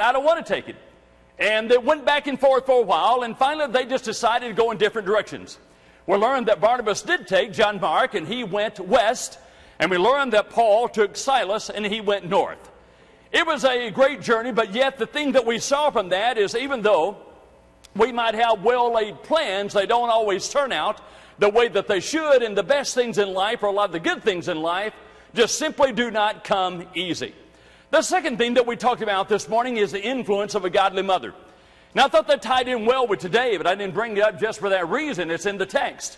I don't want to take it. And they went back and forth for a while, and finally they just decided to go in different directions. We learned that Barnabas did take John Mark, and he went west. And we learned that Paul took Silas, and he went north. It was a great journey, but yet the thing that we saw from that is even though we might have well-laid plans, they don't always turn out the way that they should, and the best things in life, or a lot of the good things in life, just simply do not come easy. The second thing that we talked about this morning is the influence of a godly mother. Now, I thought that tied in well with today, but I didn't bring it up just for that reason. It's in the text.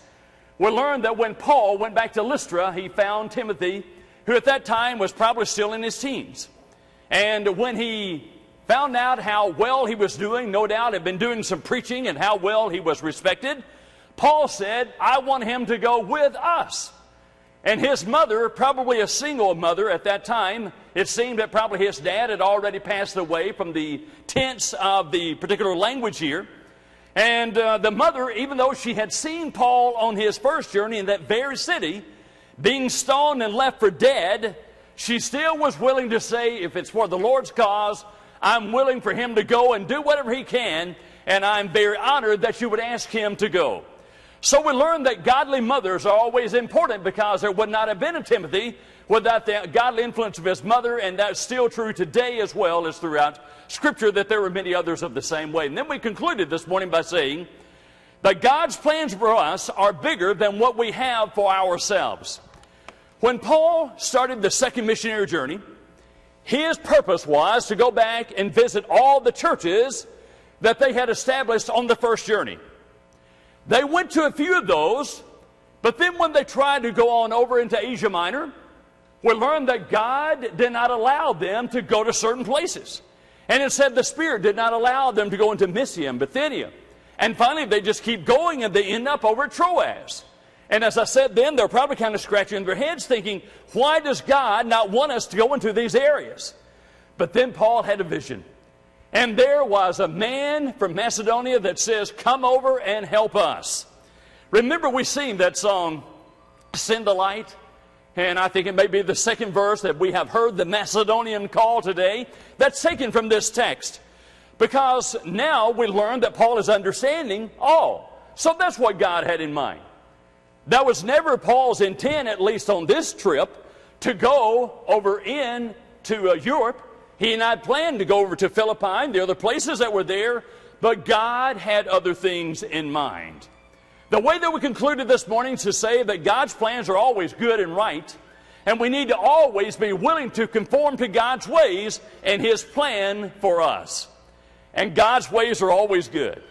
We learned that when Paul went back to Lystra, he found Timothy, who at that time was probably still in his teens. And when he found out how well he was doing, no doubt had been doing some preaching and how well he was respected, Paul said, I want him to go with us. And his mother, probably a single mother at that time, it seemed that probably his dad had already passed away from the tense of the particular language here. And the mother, even though she had seen Paul on his first journey in that very city, being stoned and left for dead, she still was willing to say, if it's for the Lord's cause, I'm willing for him to go and do whatever he can, and I'm very honored that you would ask him to go. So we learned that godly mothers are always important, because there would not have been a Timothy without the godly influence of his mother, and that's still true today as well as throughout Scripture, that there were many others of the same way. And then we concluded this morning by saying that God's plans for us are bigger than what we have for ourselves. When Paul started the second missionary journey, his purpose was to go back and visit all the churches that they had established on the first journey. They went to a few of those, but then when they tried to go on over into Asia Minor, we learned that God did not allow them to go to certain places. And it said the Spirit did not allow them to go into Mysia and Bithynia. And finally, they just keep going, and they end up over at Troas. And as I said then, they're probably kind of scratching their heads thinking, why does God not want us to go into these areas? But then Paul had a vision. And there was a man from Macedonia that says, come over and help us. Remember, we sing that song, Send the Light? And I think it may be the second verse that we have heard the Macedonian call today. That's taken from this text. Because now we learn that Paul is understanding all. So that's what God had in mind. That was never Paul's intent, at least on this trip, to go over into Europe. He and I planned to go over to Philippi and the other places that were there, but God had other things in mind. The way that we concluded this morning is to say that God's plans are always good and right, and we need to always be willing to conform to God's ways and His plan for us. And God's ways are always good.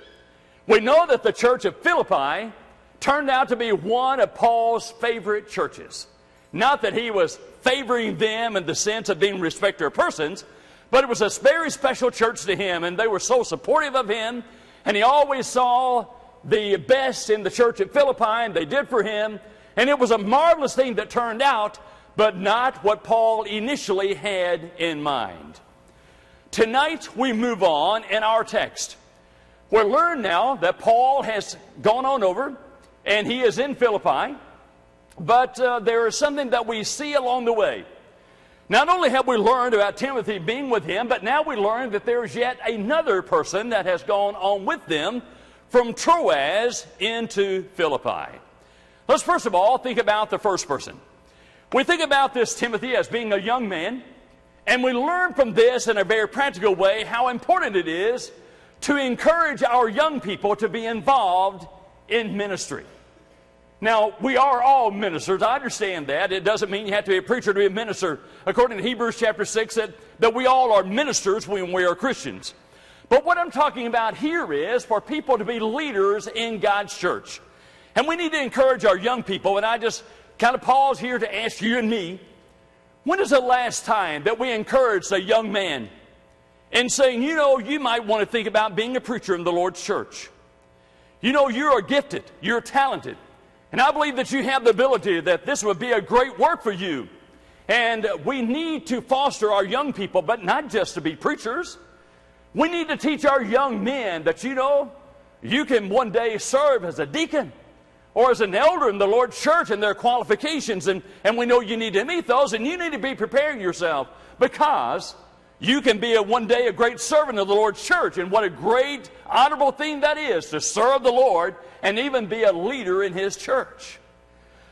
We know that the church of Philippi turned out to be one of Paul's favorite churches. Not that he was favoring them in the sense of being respecter of persons, but it was a very special church to him, and they were so supportive of him, and he always saw the best in the church at Philippi, and they did for him, and it was a marvelous thing that turned out, but not what Paul initially had in mind. Tonight we move on in our text. We learn now that Paul has gone on over, and he is in Philippi, but there is something that we see along the way. Not only have we learned about Timothy being with him, but now we learn that there is yet another person that has gone on with them from Troas into Philippi. Let's first of all think about the first person. We think about this Timothy as being a young man, and we learn from this in a very practical way how important it is to encourage our young people to be involved in ministry. Now, we are all ministers. I understand that. It doesn't mean you have to be a preacher to be a minister. According to Hebrews chapter 6, that we all are ministers when we are Christians. But what I'm talking about here is for people to be leaders in God's church. And we need to encourage our young people. And I just kind of pause here to ask you and me, when is the last time that we encouraged a young man in saying, you know, you might want to think about being a preacher in the Lord's church. You know, you are gifted. You're talented. And I believe that you have the ability that this would be a great work for you. And we need to foster our young people, but not just to be preachers. We need to teach our young men that, you know, you can one day serve as a deacon or as an elder in the Lord's church, and there are qualifications, and we know you need to meet those, and you need to be preparing yourself, because You can be one day a great servant of the Lord's church, and what a great, honorable thing that is to serve the Lord and even be a leader in His church.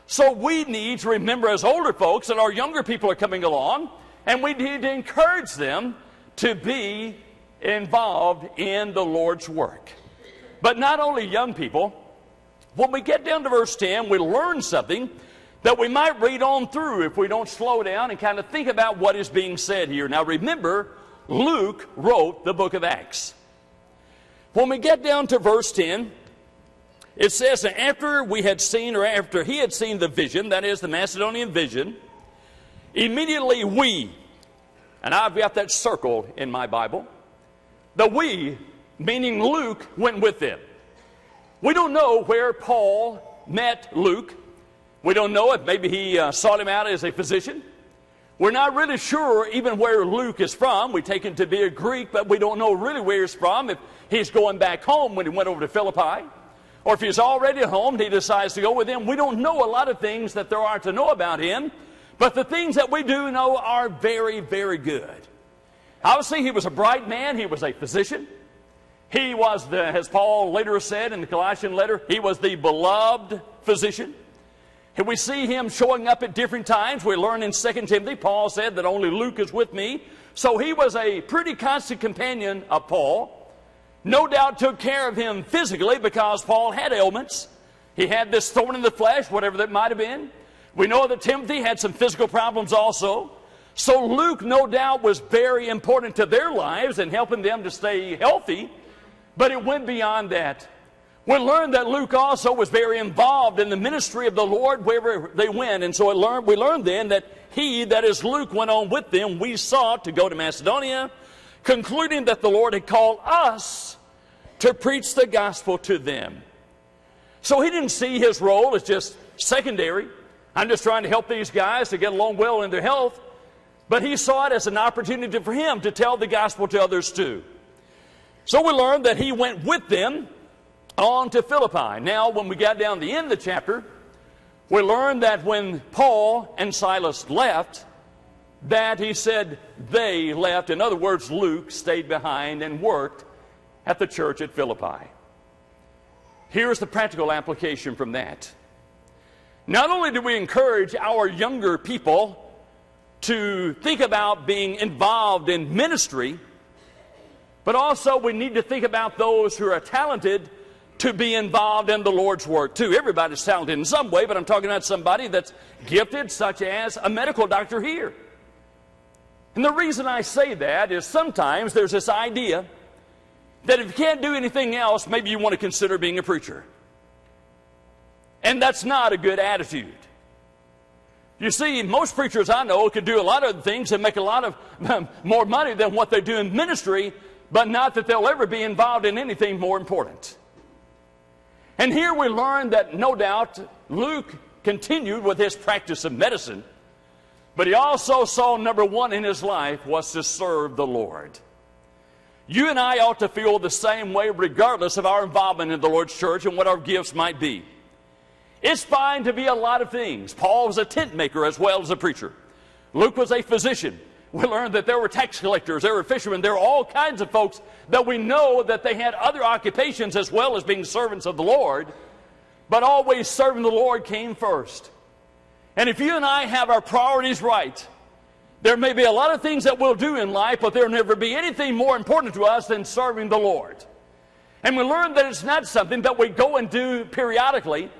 So we need to remember as older folks that our younger people are coming along, and we need to encourage them to be involved in the Lord's work. But not only young people, when we get down to verse 10, we learn something that we might read on through if we don't slow down and kind of think about what is being said here. Now remember, Luke wrote the book of Acts. When we get down to verse 10, it says that after he had seen the vision, that is the Macedonian vision, immediately we, and I've got that circled in my Bible, the we, meaning Luke, went with them. We don't know where Paul met Luke. We don't know if maybe he sought him out as a physician. We're not really sure even where Luke is from. We take him to be a Greek, but we don't know really where he's from, if he's going back home when he went over to Philippi, or if he's already at home and he decides to go with them. We don't know a lot of things that there are to know about him, but the things that we do know are very, very good. Obviously, he was a bright man. He was a physician. He was, as Paul later said in the Colossian letter, he was the beloved physician. And we see him showing up at different times. We learn in 2 Timothy, Paul said that only Luke is with me. So he was a pretty constant companion of Paul. No doubt took care of him physically because Paul had ailments. He had this thorn in the flesh, whatever that might have been. We know that Timothy had some physical problems also. So Luke, no doubt, was very important to their lives and helping them to stay healthy. But it went beyond that. We learned that Luke also was very involved in the ministry of the Lord wherever they went. And so we learned then that he, that is Luke, went on with them. We sought to go to Macedonia, concluding that the Lord had called us to preach the gospel to them. So he didn't see his role as just secondary. I'm just trying to help these guys to get along well in their health. But he saw it as an opportunity for him to tell the gospel to others too. So we learned that he went with them on to Philippi. Now, when we got down to the end of the chapter, we learned that when Paul and Silas left, that he said they left. In other words, Luke stayed behind and worked at the church at Philippi. Here's the practical application from that. Not only do we encourage our younger people to think about being involved in ministry, but also we need to think about those who are talented to be involved in the Lord's work too. Everybody's talented in some way, but I'm talking about somebody that's gifted, such as a medical doctor here. And the reason I say that is sometimes there's this idea that if you can't do anything else, maybe you want to consider being a preacher. And that's not a good attitude. You see, most preachers I know could do a lot of things and make a lot of more money than what they do in ministry, but not that they'll ever be involved in anything more important. And here we learn that no doubt Luke continued with his practice of medicine, but he also saw number one in his life was to serve the Lord. You and I ought to feel the same way regardless of our involvement in the Lord's church and what our gifts might be. It's fine to be a lot of things. Paul was a tent maker as well as a preacher. Luke was a physician. We learned that there were tax collectors, there were fishermen, there were all kinds of folks that we know that they had other occupations as well as being servants of the Lord, but always serving the Lord came first. And if you and I have our priorities right, there may be a lot of things that we'll do in life, but there'll never be anything more important to us than serving the Lord. And we learn that it's not something that we go and do periodically,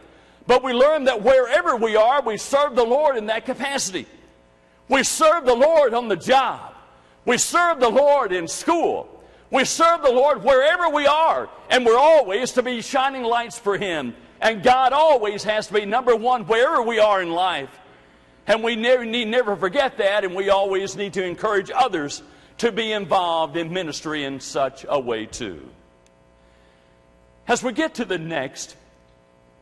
but we learn that wherever we are, we serve the Lord in that capacity. We serve the Lord on the job. We serve the Lord in school. We serve the Lord wherever we are. And we're always to be shining lights for Him. And God always has to be number one wherever we are in life. And we never forget that. And we always need to encourage others to be involved in ministry in such a way too. As we get to the next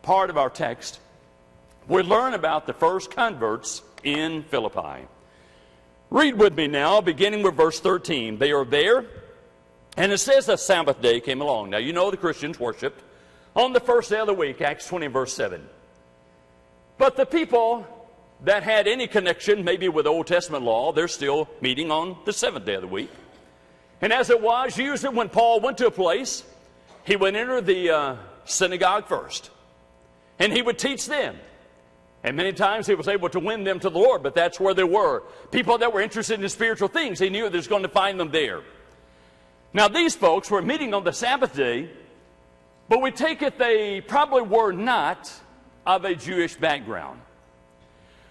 part of our text, we learn about the first converts in Philippi. Read with me now, beginning with verse 13. They are there, and it says the Sabbath day came along. Now, you know the Christians worshiped on the first day of the week, Acts 20, verse 7. But the people that had any connection, maybe with Old Testament law, they're still meeting on the seventh day of the week. And as it was, usually when Paul went to a place, he would enter the synagogue first. And he would teach them. And many times he was able to win them to the Lord, but that's where they were. People that were interested in spiritual things, he knew he was going to find them there. Now these folks were meeting on the Sabbath day, but we take it they probably were not of a Jewish background.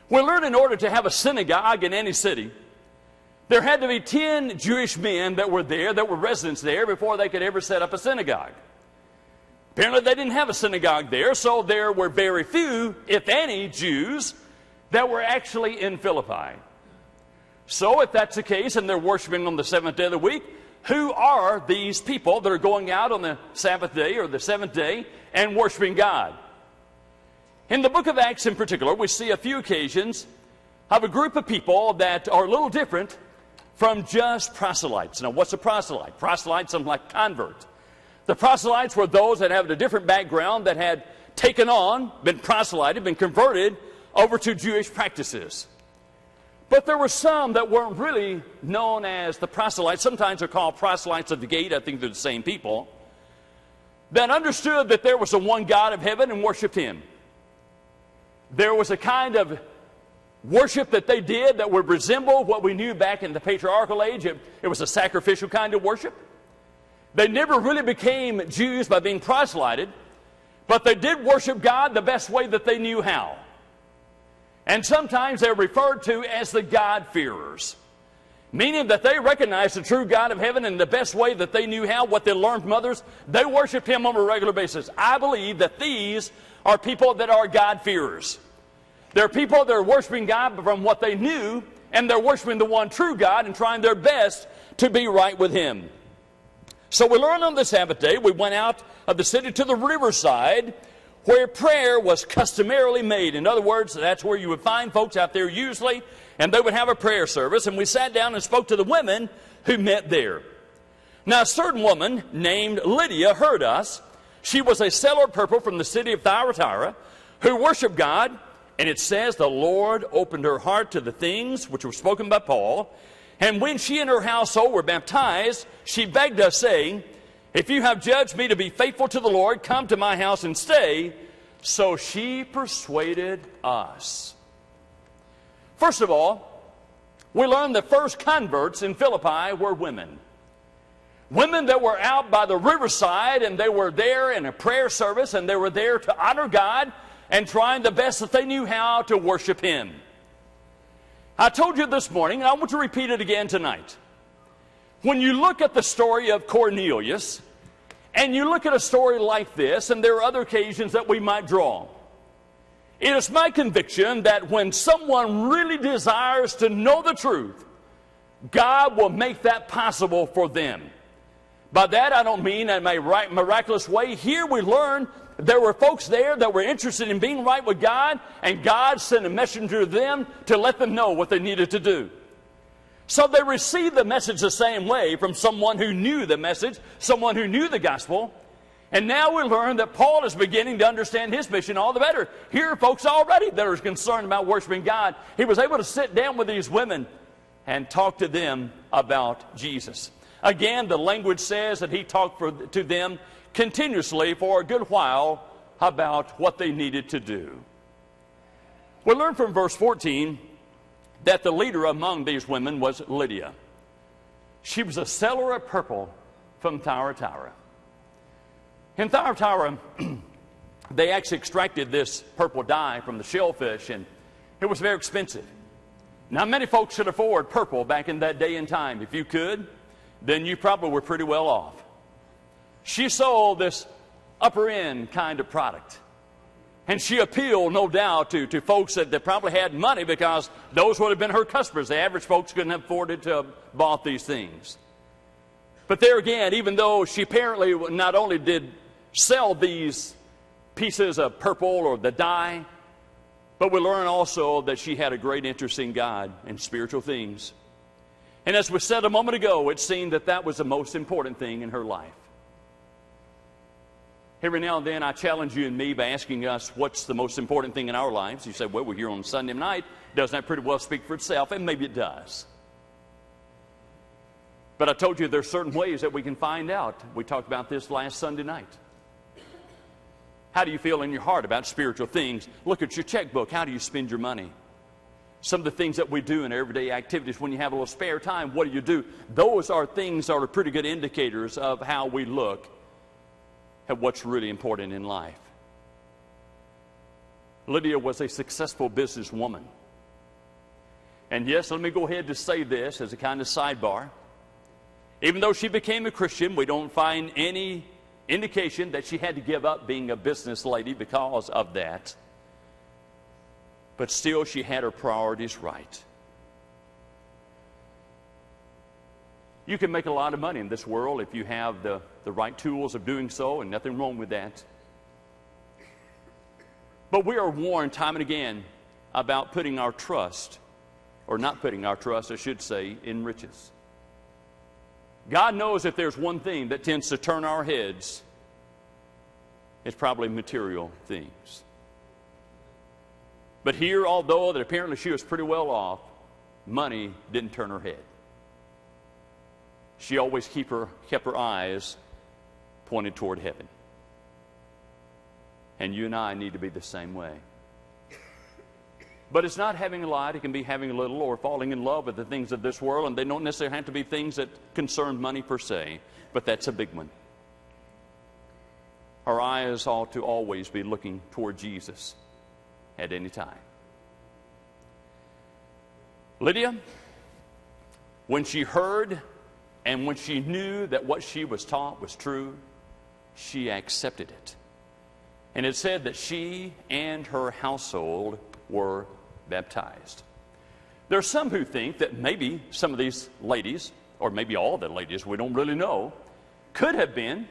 We learn in order to have a synagogue in any city, there had to be 10 Jewish men that were there, that were residents there, before they could ever set up a synagogue. Apparently they didn't have a synagogue there, so there were very few, if any, Jews that were actually in Philippi. So if that's the case and they're worshiping on the seventh day of the week, who are these people that are going out on the Sabbath day or the seventh day and worshiping God? In the book of Acts in particular, we see a few occasions of a group of people that are a little different from just proselytes. Now, what's a proselyte? Proselytes, something like convert. The proselytes were those that had a different background that had taken on, been proselyted, been converted over to Jewish practices. But there were some that weren't really known as the proselytes. Sometimes they're called proselytes of the gate. I think they're the same people. That understood that there was a one God of heaven and worshiped Him. There was a kind of worship that they did that would resemble what we knew back in the patriarchal age. It was a sacrificial kind of worship. They never really became Jews by being proselyted, but they did worship God the best way that they knew how. And sometimes they're referred to as the God-fearers, meaning that they recognized the true God of heaven in the best way that they knew how, what they learned from others. They worshiped Him on a regular basis. I believe that these are people that are God-fearers. They're people that are worshiping God from what they knew, and they're worshiping the one true God and trying their best to be right with Him. So we learned on the Sabbath day, we went out of the city to the riverside where prayer was customarily made. In other words, that's where you would find folks out there usually, and they would have a prayer service, and we sat down and spoke to the women who met there. Now, a certain woman named Lydia heard us. She was a seller of purple from the city of Thyatira who worshiped God, and it says the Lord opened her heart to the things which were spoken by Paul. And when she and her household were baptized, she begged us, saying, "If you have judged me to be faithful to the Lord, come to my house and stay." So she persuaded us. First of all, we learned the first converts in Philippi were women. Women that were out by the riverside, and they were there in a prayer service, and they were there to honor God and trying the best that they knew how to worship Him. I told you this morning, and I want to repeat it again tonight. When you look at the story of Cornelius, and you look at a story like this, and there are other occasions that we might draw, it is my conviction that when someone really desires to know the truth, God will make that possible for them. By that, I don't mean in a miraculous way. Here we learn there were folks there that were interested in being right with God, and God sent a messenger to them to let them know what they needed to do. So they received the message the same way from someone who knew the message, someone who knew the gospel. And now we learn that Paul is beginning to understand his mission all the better. Here are folks already that are concerned about worshiping God. He was able to sit down with these women and talk to them about Jesus. Again, the language says that he talked to them continuously for a good while about what they needed to do. We learn from verse 14 that the leader among these women was Lydia. She was a seller of purple from Thyatira. In Thyatira, they actually extracted this purple dye from the shellfish, and it was very expensive. Now, many folks could afford purple back in that day and time. If you could, then you probably were pretty well off. She sold this upper-end kind of product. And she appealed, no doubt, to folks that probably had money, because those would have been her customers. The average folks couldn't have afforded to have bought these things. But there again, even though she apparently not only did sell these pieces of purple or the dye, but we learn also that she had a great interest in God and spiritual things. And as we said a moment ago, it seemed that that was the most important thing in her life. Every now and then I challenge you and me by asking us what's the most important thing in our lives. You say, well, we're here on Sunday night. Doesn't that pretty well speak for itself? And maybe it does. But I told you there's certain ways that we can find out. We talked about this last Sunday night. How do you feel in your heart about spiritual things? Look at your checkbook. How do you spend your money? Some of the things that we do in everyday activities, when you have a little spare time, what do? Those are things that are pretty good indicators of how we look at what's really important in life. Lydia was a successful businesswoman. And yes, let me go ahead to say this as a kind of sidebar. Even though she became a Christian, we don't find any indication that she had to give up being a business lady because of that. But still, she had her priorities right. You can make a lot of money in this world if you have the right tools of doing so, and nothing wrong with that. But we are warned time and again about putting our trust, or not putting our trust, I should say, in riches. God knows if there's one thing that tends to turn our heads, it's probably material things. But here, although that apparently she was pretty well off, money didn't turn her head. She always kept her eyes pointed toward heaven. And you and I need to be the same way. But it's not having a lot. It can be having a little or falling in love with the things of this world. And they don't necessarily have to be things that concern money per se. But that's a big one. Our eyes ought to always be looking toward Jesus at any time. Lydia, when she heard and when she knew that what she was taught was true, she accepted it. And it said that she and her household were baptized. There are some who think that maybe some of these ladies, or maybe all the ladies, we don't really know, could have been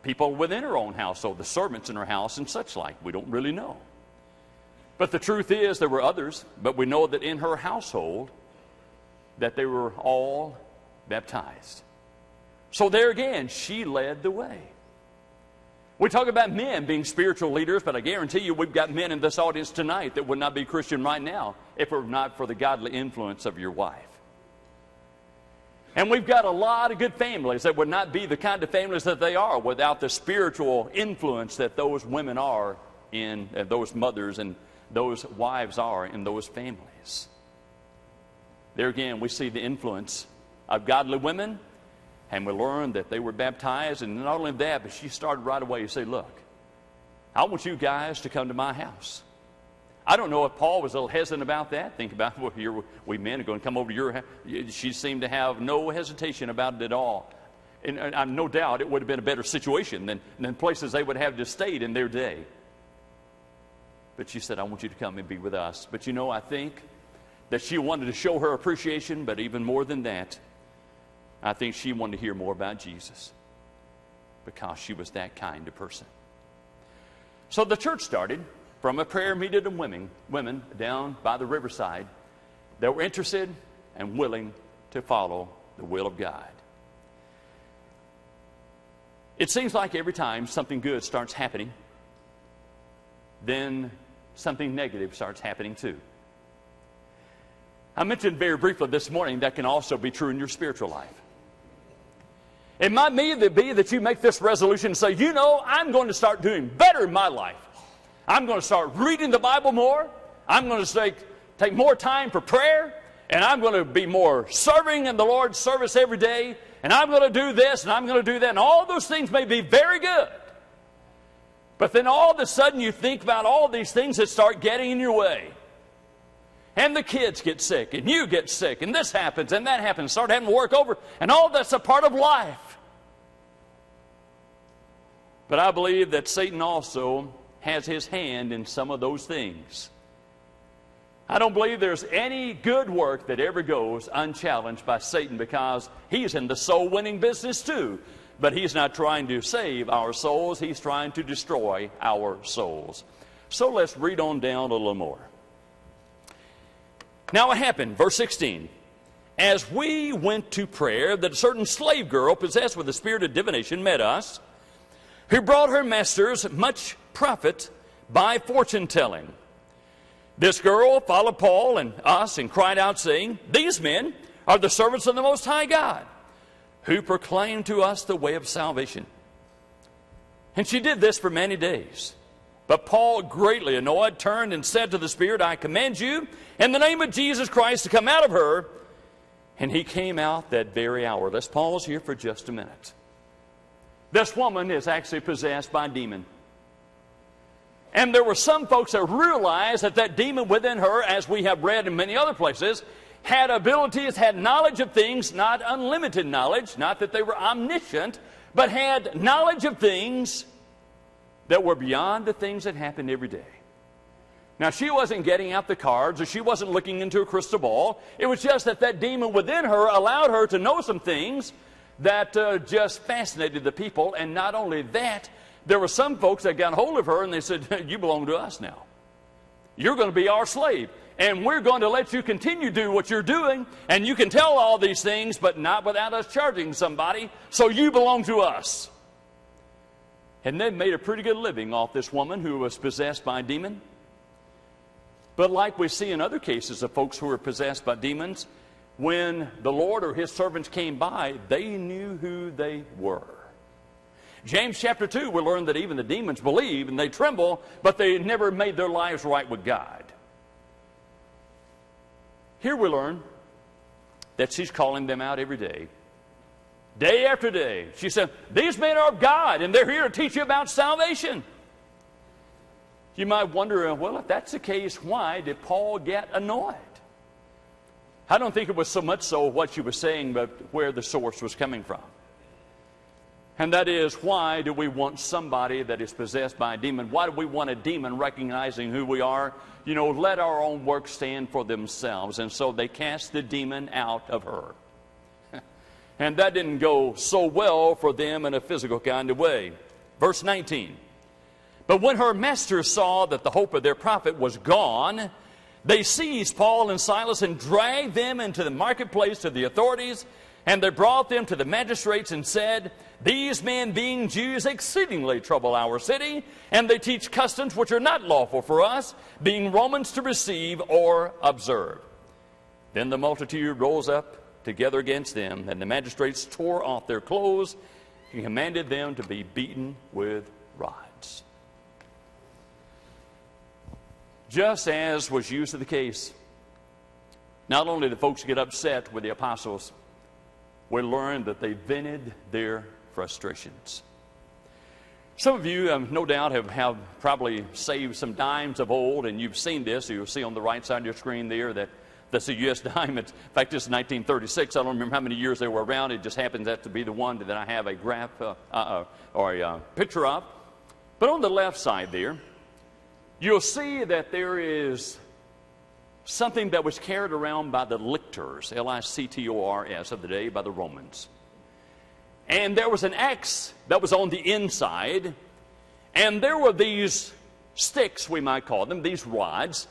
people within her own household, the servants in her house and such like. We don't really know. But the truth is there were others, but we know that in her household that they were all baptized. So there again, she led the way. We talk about men being spiritual leaders, but I guarantee you we've got men in this audience tonight that would not be Christian right now if it were not for the godly influence of your wife. And we've got a lot of good families that would not be the kind of families that they are without the spiritual influence that those women are in, those mothers and those wives are in those families. There again, we see the influence of godly women, and we learn that they were baptized. And not only that, but she started right away to say, look, I want you guys to come to my house. I don't know if Paul was a little hesitant about that. Think about, well, here we men are going to come over to your house. She seemed to have no hesitation about it at all. And no doubt it would have been a better situation than places they would have just stayed in their day. But she said, I want you to come and be with us. But you know, I think that she wanted to show her appreciation, but even more than that, I think she wanted to hear more about Jesus because she was that kind of person. So the church started from a prayer meeting of women down by the riverside that were interested and willing to follow the will of God. It seems like every time something good starts happening, then something negative starts happening too. I mentioned very briefly this morning that can also be true in your spiritual life. It might be that you make this resolution and say, you know, I'm going to start doing better in my life. I'm going to start reading the Bible more. I'm going to take more time for prayer. And I'm going to be more serving in the Lord's service every day. And I'm going to do this and I'm going to do that. And all those things may be very good. But then all of a sudden you think about all these things that start getting in your way. And the kids get sick, and you get sick, and this happens, and that happens. Start having to work over, and all that's a part of life. But I believe that Satan also has his hand in some of those things. I don't believe there's any good work that ever goes unchallenged by Satan because he's in the soul-winning business too. But he's not trying to save our souls. He's trying to destroy our souls. So let's read on down a little more. Now it happened, verse 16, as we went to prayer, that a certain slave girl possessed with the spirit of divination met us, who brought her masters much profit by fortune telling. This girl followed Paul and us and cried out, saying, these men are the servants of the Most High God, who proclaimed to us the way of salvation. And she did this for many days. But Paul, greatly annoyed, turned and said to the spirit, I command you in the name of Jesus Christ to come out of her. And he came out that very hour. Let's pause here for just a minute. This woman is actually possessed by a demon. And there were some folks that realized that that demon within her, as we have read in many other places, had abilities, had knowledge of things, not unlimited knowledge, not that they were omniscient, but had knowledge of things that were beyond the things that happened every day. Now, she wasn't getting out the cards, or she wasn't looking into a crystal ball. It was just that that demon within her allowed her to know some things that just fascinated the people. And not only that, there were some folks that got hold of her and they said, you belong to us now. You're going to be our slave. And we're going to let you continue to do what you're doing. And you can tell all these things, but not without us charging somebody. So you belong to us. And they made a pretty good living off this woman who was possessed by a demon. But like we see in other cases of folks who were possessed by demons, when the Lord or his servants came by, they knew who they were. James chapter 2, we learn that even the demons believe and they tremble, but they never made their lives right with God. Here we learn that she's calling them out every day. Day after day. She said, these men are of God, and they're here to teach you about salvation. You might wonder, well, if that's the case, why did Paul get annoyed? I don't think it was so much so what she was saying, but where the source was coming from. And that is, why do we want somebody that is possessed by a demon? Why do we want a demon recognizing who we are? You know, let our own works stand for themselves. And so they cast the demon out of her. And that didn't go so well for them in a physical kind of way. Verse 19. But when her masters saw that the hope of their profit was gone, they seized Paul and Silas and dragged them into the marketplace to the authorities. And they brought them to the magistrates and said, these men, being Jews, exceedingly trouble our city, and they teach customs which are not lawful for us, being Romans, to receive or observe. Then the multitude rose up together against them, and the magistrates tore off their clothes and commanded them to be beaten with rods. Just as was usually the case, not only did folks get upset with the apostles, we learned that they vented their frustrations. Some of you, no doubt, have probably saved some dimes of old, and you've seen this. You'll see on the right side of your screen there that's a U.S. dime. In fact, this is 1936. I don't remember how many years they were around. It just happens to be the one that I have a graph or a picture of. But on the left side there, you'll see that there is something that was carried around by the lictors, L-I-C-T-O-R-S, of the day, by the Romans. And there was an axe that was on the inside, and there were these sticks, we might call them, these rods,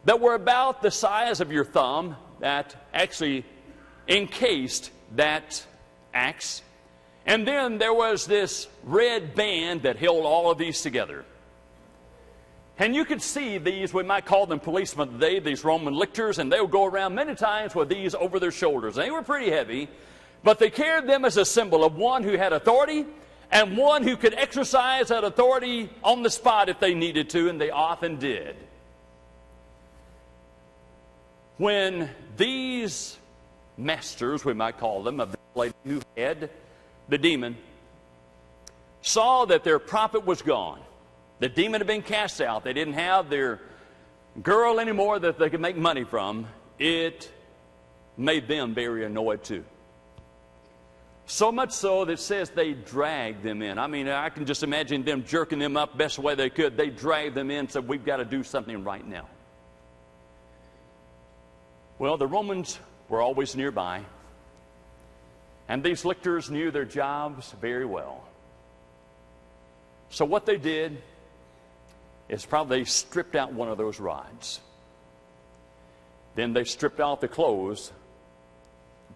that were about the size of your thumb that actually encased that axe. And then there was this red band that held all of these together. And you could see these, we might call them policemen today, these Roman lictors, and they would go around many times with these over their shoulders. They were pretty heavy, but they carried them as a symbol of one who had authority and one who could exercise that authority on the spot if they needed to, and they often did. When these masters, we might call them, of the lady who had the demon, saw that their profit was gone, the demon had been cast out, they didn't have their girl anymore that they could make money from, it made them very annoyed too. So much so that it says they dragged them in. I mean, I can just imagine them jerking them up best way they could. They dragged them in and said, we've got to do something right now. Well, the Romans were always nearby, and these lictors knew their jobs very well. So what they did is probably stripped out one of those rods. Then they stripped out the clothes.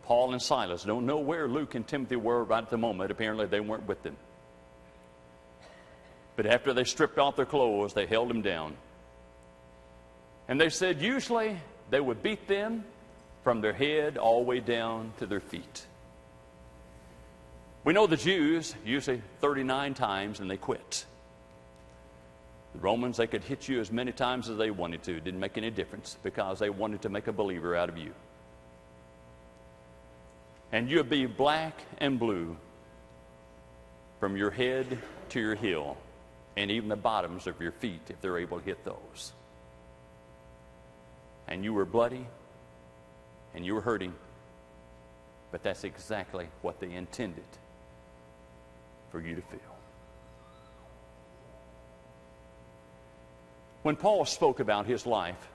Paul and Silas, don't know where Luke and Timothy were right at the moment. Apparently they weren't with them. But after they stripped off their clothes, they held them down. And they said usually they would beat them from their head all the way down to their feet. We know the Jews usually 39 times and they quit. The Romans, they could hit you as many times as they wanted to. It didn't make any difference because they wanted to make a believer out of you. And you'll be black and blue from your head to your heel, and even the bottoms of your feet if they're able to hit those. And you were bloody, and you were hurting, but that's exactly what they intended for you to feel. When Paul spoke about his life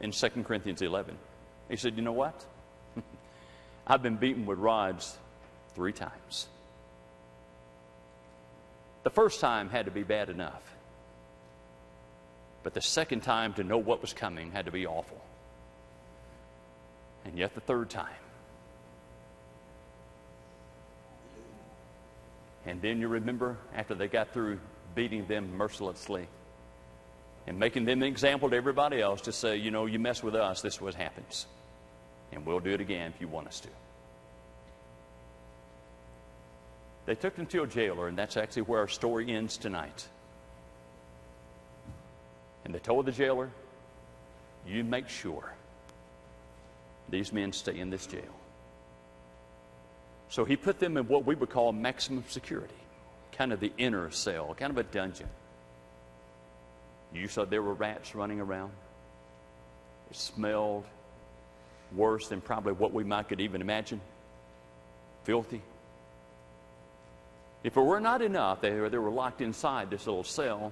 in 2 Corinthians 11, he said, you know what? I've been beaten with rods 3 times. The first time had to be bad enough. But the second time, to know what was coming, had to be awful. And yet the third time. And then you remember, after they got through beating them mercilessly and making them an example to everybody else, to say, you know, you mess with us, this is what happens. And we'll do it again if you want us to. They took them to a jailer, and that's actually where our story ends tonight. And they told the jailer, you make sure these men stay in this jail. So he put them in what we would call maximum security, kind of the inner cell, kind of a dungeon. You said there were rats running around. It smelled worse than probably what we might could even imagine. Filthy. If it were not enough, they were locked inside this little cell.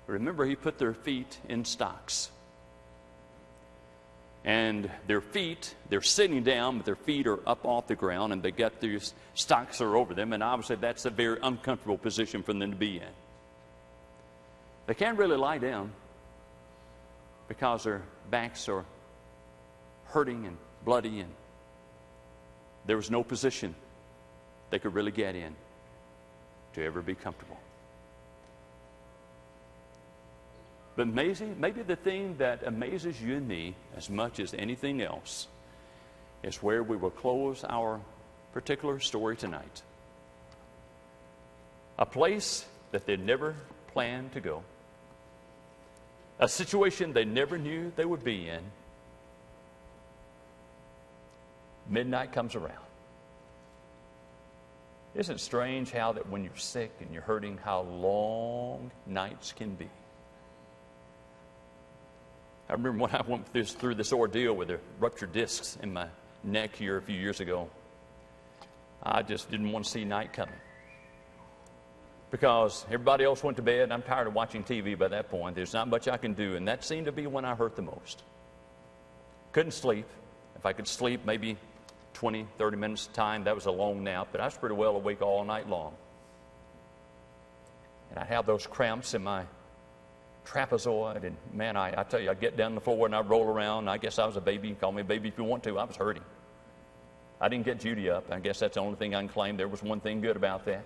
Remember, he put their feet in stocks. And their feet, they're sitting down, but their feet are up off the ground, and they got these stocks are over them, and obviously that's a very uncomfortable position for them to be in. They can't really lie down because their backs are hurting and bloody, and there was no position they could really get in to ever be comfortable. But maybe the thing that amazes you and me as much as anything else is where we will close our particular story tonight. A place that they never planned to go. A situation they never knew they would be in. Midnight comes around. Isn't it strange how that when you're sick and you're hurting, how long nights can be? I remember when I went through this ordeal with the ruptured discs in my neck here a few years ago. I just didn't want to see night coming. Because everybody else went to bed, and I'm tired of watching TV by that point. There's not much I can do, and that seemed to be when I hurt the most. Couldn't sleep. If I could sleep maybe 20, 30 minutes at a time, that was a long nap, but I was pretty well awake all night long. And I'd have those cramps in my trapezoid, and man, I tell you, I'd get down on the floor and I'd roll around. I guess I was a baby. You can call me a baby if you want to. I was hurting. I didn't get Judy up. I guess that's the only thing I can claim. There was one thing good about that.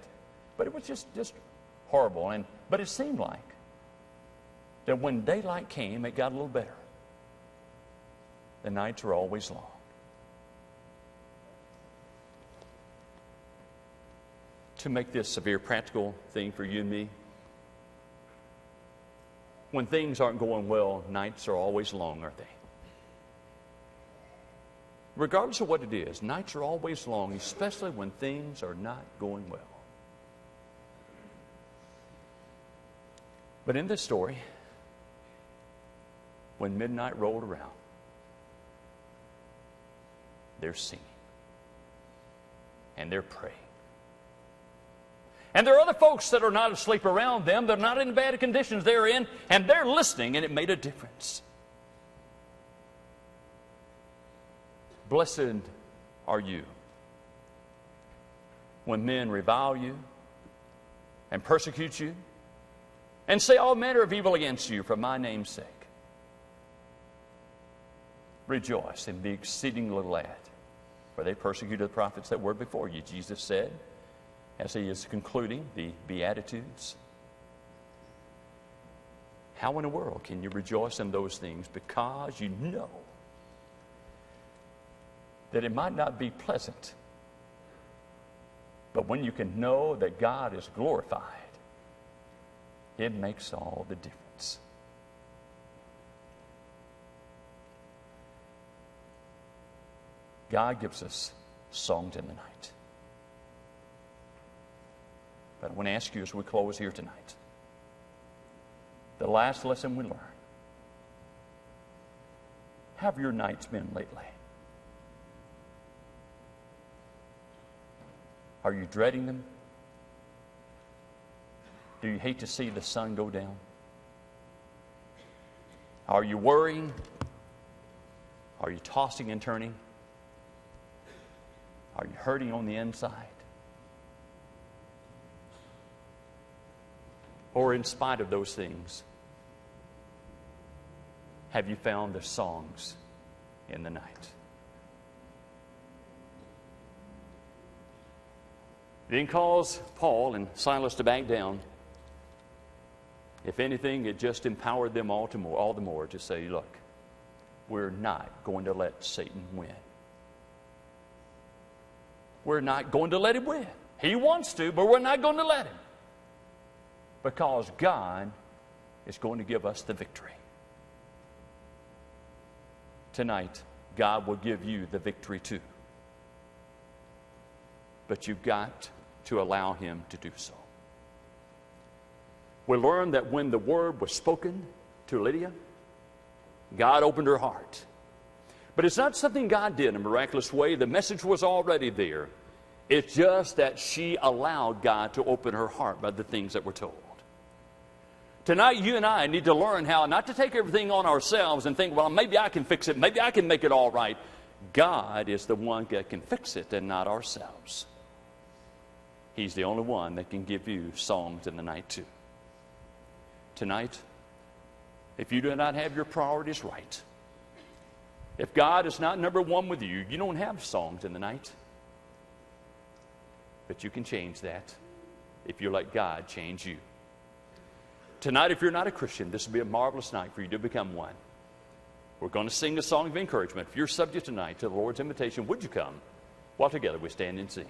But it was just horrible. But it seemed like that when daylight came, it got a little better. The nights were always long. To make this a very practical thing for you and me, when things aren't going well, nights are always long, aren't they? Regardless of what it is, nights are always long, especially when things are not going well. But in this story, when midnight rolled around, they're singing and they're praying. And there are other folks that are not asleep around them. They're not in bad conditions they're in, and they're listening, and it made a difference. Blessed are you when men revile you and persecute you and say all manner of evil against you for my name's sake. Rejoice and be exceedingly glad, for they persecuted the prophets that were before you, Jesus said, as he is concluding the Beatitudes. How in the world can you rejoice in those things? Because you know that it might not be pleasant But when you can know that God is glorified, it makes all the difference. God gives us songs in the night. But I want to ask you as we close here tonight, the last lesson we learn. How have your nights been lately? Are you dreading them? Do you hate to see the sun go down? Are you worrying? Are you tossing and turning? Are you hurting on the inside? Or in spite of those things, have you found the songs in the night? Then cause Paul and Silas to back down. If anything, it just empowered them all the more to say, look, we're not going to let Satan win. We're not going to let him win. He wants to, but we're not going to let him. Because God is going to give us the victory. Tonight, God will give you the victory too. But you've got to allow Him to do so. We learned that when the word was spoken to Lydia, God opened her heart. But it's not something God did in a miraculous way. The message was already there. It's just that she allowed God to open her heart by the things that were told. Tonight, you and I need to learn how not to take everything on ourselves and think, well, maybe I can fix it. Maybe I can make it all right. God is the one that can fix it and not ourselves. He's the only one that can give you songs in the night too. Tonight, if you do not have your priorities right, if God is not number one with you, you don't have songs in the night. But you can change that if you let God change you. Tonight, if you're not a Christian, this will be a marvelous night for you to become one. We're going to sing a song of encouragement. If you're subject tonight to the Lord's invitation, would you come? While together we stand and sing.